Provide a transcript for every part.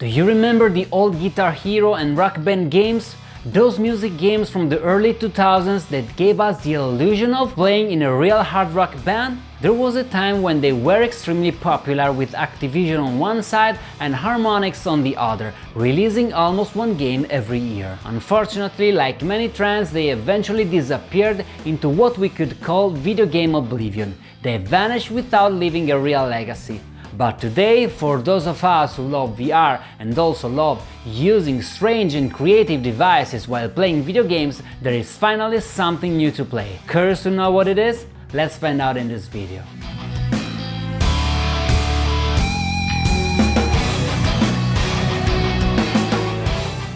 Do you remember the old Guitar Hero and Rock Band games? Those music games from the early 2000s that gave us the illusion of playing in a real hard rock band? There was a time when they were extremely popular, with Activision on one side and Harmonix on the other, releasing almost one game every year. Unfortunately, like many trends, they eventually disappeared into what we could call video game oblivion. They vanished without leaving a real legacy. But today, for those of us who love VR and also love using strange and creative devices while playing video games, there is finally something new to play. Curious to know what it is? Let's find out in this video.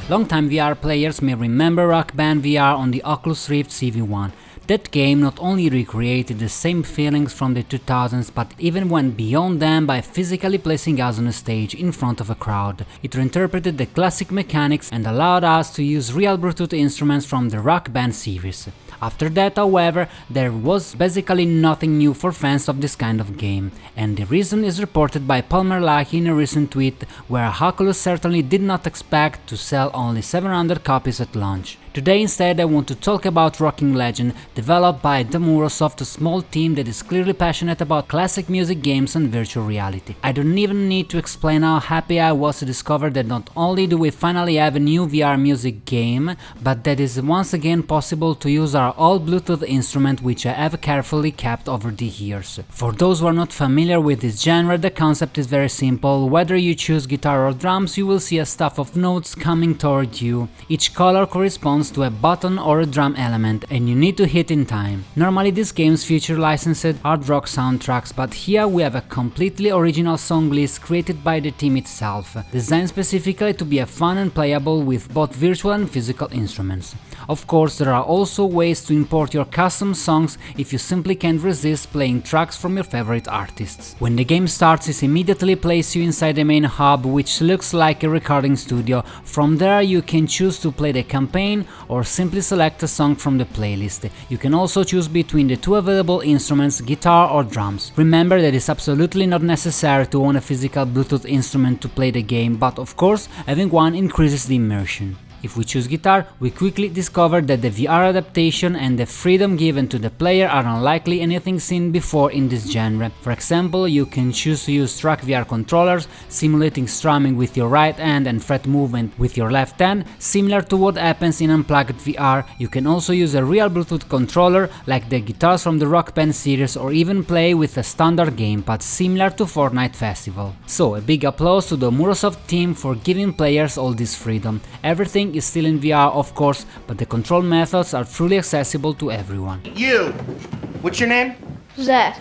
Longtime VR players may remember Rock Band VR on the Oculus Rift CV1. That game not only recreated the same feelings from the 2000s, but even went beyond them by physically placing us on a stage in front of a crowd. It reinterpreted the classic mechanics and allowed us to use real Bluetooth instruments from the Rock Band series. After that, however, there was basically nothing new for fans of this kind of game, and the reason is reported by Palmer Luckey in a recent tweet, where Oculus certainly did not expect to sell only 700 copies at launch. Today instead I want to talk about Rocking Legend, developed by the Murosoft, a small team that is clearly passionate about classic music games and virtual reality. I don't even need to explain how happy I was to discover that not only do we finally have a new VR music game, but that it is once again possible to use our old Bluetooth instrument, which I have carefully kept over the years. For those who are not familiar with this genre, the concept is very simple. Whether you choose guitar or drums, you will see a stack of notes coming toward you. Each color corresponds to a button or a drum element, and you need to hit in time. Normally these games feature licensed hard rock soundtracks, but here we have a completely original song list created by the team itself, designed specifically to be fun and playable with both virtual and physical instruments. Of course, there are also ways to import your custom songs if you simply can't resist playing tracks from your favorite artists. When the game starts, it immediately places you inside the main hub, which looks like a recording studio. From there you can choose to play the campaign or simply select a song from the playlist. You can also choose between the two available instruments, guitar or drums. Remember that it's absolutely not necessary to own a physical Bluetooth instrument to play the game, but of course having one increases the immersion. If we choose guitar, we quickly discover that the VR adaptation and the freedom given to the player are unlikely anything seen before in this genre. For example, you can choose to use track VR controllers, simulating strumming with your right hand and fret movement with your left hand, similar to what happens in Unplugged VR. You can also use a real Bluetooth controller, like the guitars from the Rock Band series, or even play with a standard gamepad, similar to Fortnite Festival. So, a big applause to the Murosoft team for giving players all this freedom. Everything is still in VR, of course, but the control methods are truly accessible to everyone. You! What's your name? Zach.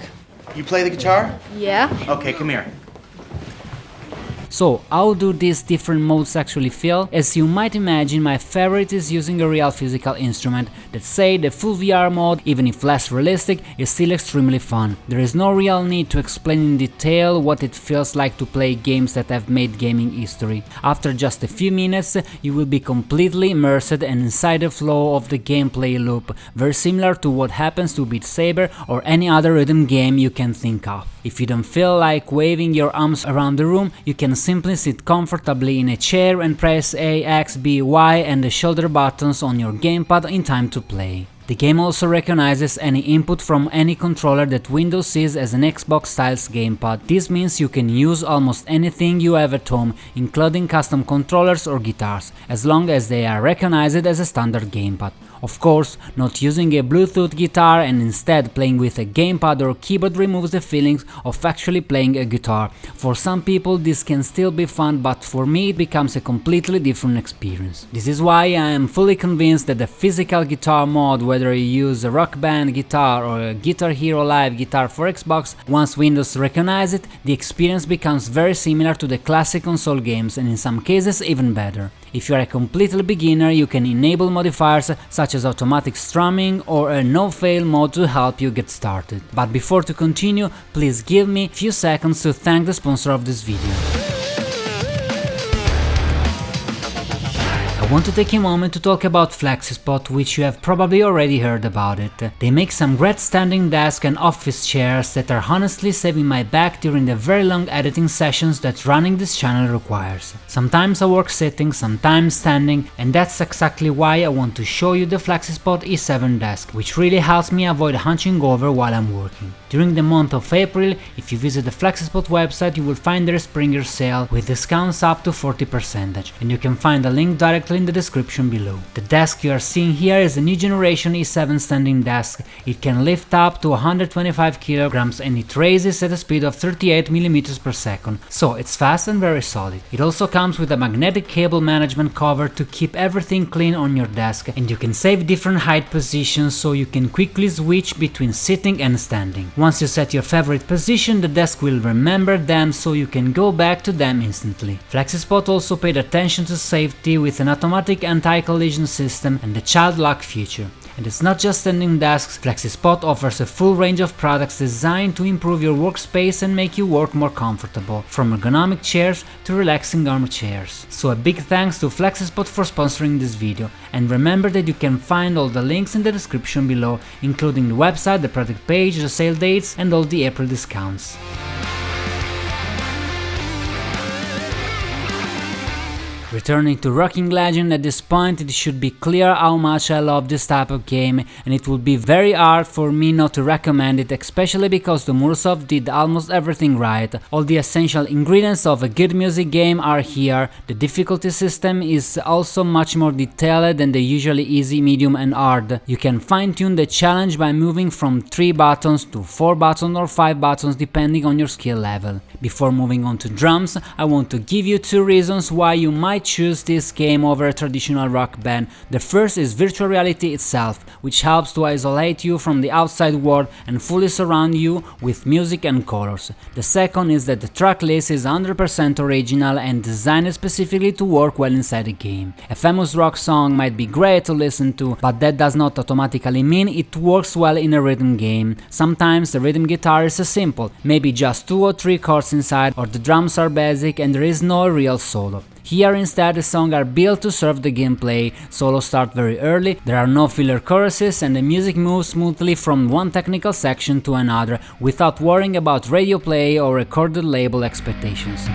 You play the guitar? Yeah? Okay, come here. So, how do these different modes actually feel? As you might imagine, my favorite is using a real physical instrument. That say, the full VR mode, even if less realistic, is still extremely fun. There is no real need to explain in detail what it feels like to play games that have made gaming history. After just a few minutes, you will be completely immersed and inside the flow of the gameplay loop, very similar to what happens to Beat Saber or any other rhythm game you can think of. If you don't feel like waving your arms around the room, you can simply sit comfortably in a chair and press A, X, B, Y and the shoulder buttons on your gamepad in time to play. The game also recognizes any input from any controller that Windows sees as an Xbox-style gamepad. This means you can use almost anything you have at home, including custom controllers or guitars, as long as they are recognized as a standard gamepad. Of course, not using a Bluetooth guitar and instead playing with a gamepad or keyboard removes the feelings of actually playing a guitar. For some people this can still be fun, but for me it becomes a completely different experience. This is why I am fully convinced that the physical guitar mode, whether you use a Rock Band guitar or a Guitar Hero Live guitar for Xbox, once Windows recognize it, the experience becomes very similar to the classic console games, and in some cases even better. If you are a complete beginner, you can enable modifiers such as automatic strumming or a no-fail mode to help you get started. But before to continue, please give me a few seconds to thank the sponsor of this video. I I want to take a moment to talk about Flexispot, which you have probably already heard about it. They make some great standing desk and office chairs that are honestly saving my back during the very long editing sessions that running this channel requires. Sometimes I work sitting, sometimes standing, and that's exactly why I want to show you the Flexispot E7 desk, which really helps me avoid hunching over while I'm working. During the month of April, if you visit the Flexispot website, you will find their Springer sale with discounts up to 40%, and you can find a link directly in the description below. The desk you are seeing here is a new generation E7 standing desk. It can lift up to 125 kilograms and it raises at a speed of 38 mm per second, so it's fast and very solid. It also comes with a magnetic cable management cover to keep everything clean on your desk, and you can save different height positions so you can quickly switch between sitting and standing. Once you set your favorite position, the desk will remember them so you can go back to them instantly. Flexispot also paid attention to safety with an automatic anti-collision system and the child lock feature. And it's not just standing desks, Flexispot offers a full range of products designed to improve your workspace and make you work more comfortable, from ergonomic chairs to relaxing armchairs. So a big thanks to Flexispot for sponsoring this video, and remember that you can find all the links in the description below, including the website, the product page, the sale dates and all the April discounts. Returning to Rocking Legend, at this point it should be clear how much I love this type of game, and it would be very hard for me not to recommend it, especially because the Mursoft did almost everything right. All the essential ingredients of a good music game are here. The difficulty system is also much more detailed than the usually easy, medium and hard. You can fine-tune the challenge by moving from 3 buttons to 4 buttons or 5 buttons depending on your skill level. Before moving on to drums, I want to give you 2 reasons why you might choose this game over a traditional rock band. The first is virtual reality itself, which helps to isolate you from the outside world and fully surround you with music and colors. The second is that the track list is 100% original and designed specifically to work well inside the game. A famous rock song might be great to listen to, but that does not automatically mean it works well in a rhythm game. Sometimes the rhythm guitar is simple, maybe just 2 or 3 chords inside, or the drums are basic and there is no real solo. Here instead the songs are built to serve the gameplay, solos start very early, there are no filler choruses and the music moves smoothly from one technical section to another without worrying about radio play or recorded label expectations.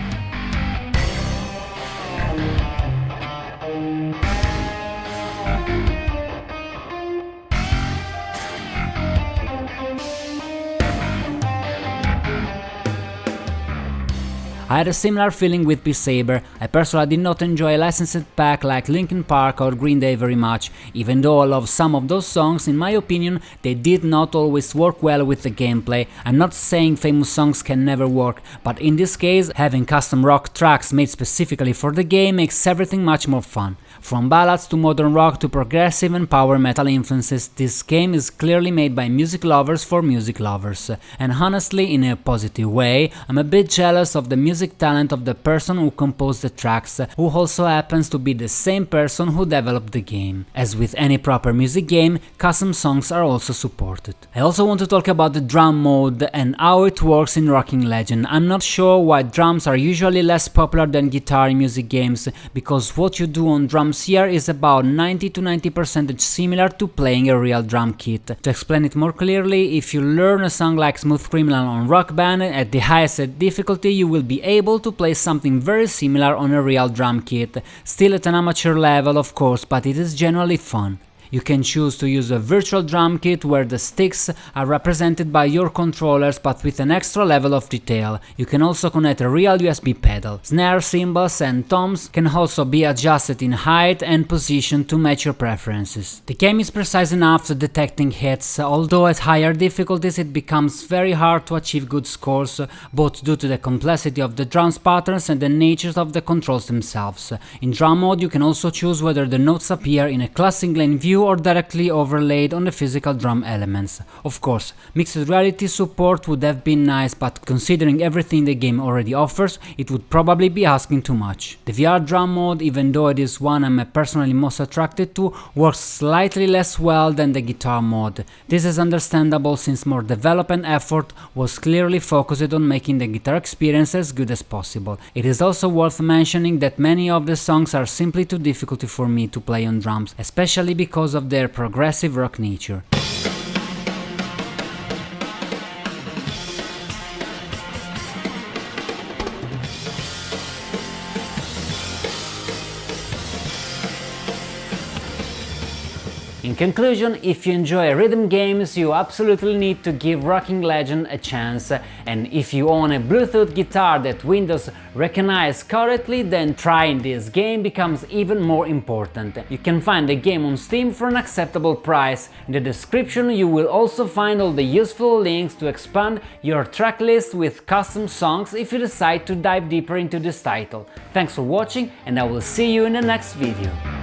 I had a similar feeling with Beat Saber. I personally did not enjoy a licensed pack like Linkin Park or Green Day very much, even though I love some of those songs. In my opinion, they did not always work well with the gameplay. I'm not saying famous songs can never work, but in this case, having custom rock tracks made specifically for the game makes everything much more fun. From ballads to modern rock to progressive and power metal influences, this game is clearly made by music lovers for music lovers. And honestly, in a positive way, I'm a bit jealous of the music talent of the person who composed the tracks, who also happens to be the same person who developed the game. As with any proper music game, custom songs are also supported. I also want to talk about the drum mode and how it works in Rocking Legend. I'm not sure why drums are usually less popular than guitar in music games, because what you do on drums here is about 90 to 90% similar to playing a real drum kit. To explain it more clearly, if you learn a song like Smooth Criminal on Rock Band at the highest difficulty, you will be able to play something very similar on a real drum kit, still at an amateur level of course, but it is generally fun. You can choose to use a virtual drum kit where the sticks are represented by your controllers but with an extra level of detail. You can also connect a real USB pedal. Snare, cymbals and toms can also be adjusted in height and position to match your preferences. The game is precise enough to detecting hits, although at higher difficulties it becomes very hard to achieve good scores, both due to the complexity of the drums patterns and the nature of the controls themselves. In drum mode you can also choose whether the notes appear in a classic line view view or directly overlaid on the physical drum elements. Of course, mixed reality support would have been nice, but considering everything the game already offers, it would probably be asking too much. The VR drum mode, even though it is one I'm personally most attracted to, works slightly less well than the guitar mode. This is understandable since more development effort was clearly focused on making the guitar experience as good as possible. It is also worth mentioning that many of the songs are simply too difficult for me to play on drums, especially because of their progressive rock nature. In conclusion, if you enjoy rhythm games, you absolutely need to give Rocking Legend a chance, and if you own a Bluetooth guitar that Windows recognizes correctly, then trying this game becomes even more important. You can find the game on Steam for an acceptable price. In the description you will also find all the useful links to expand your tracklist with custom songs if you decide to dive deeper into this title. Thanks for watching, and I will see you in the next video.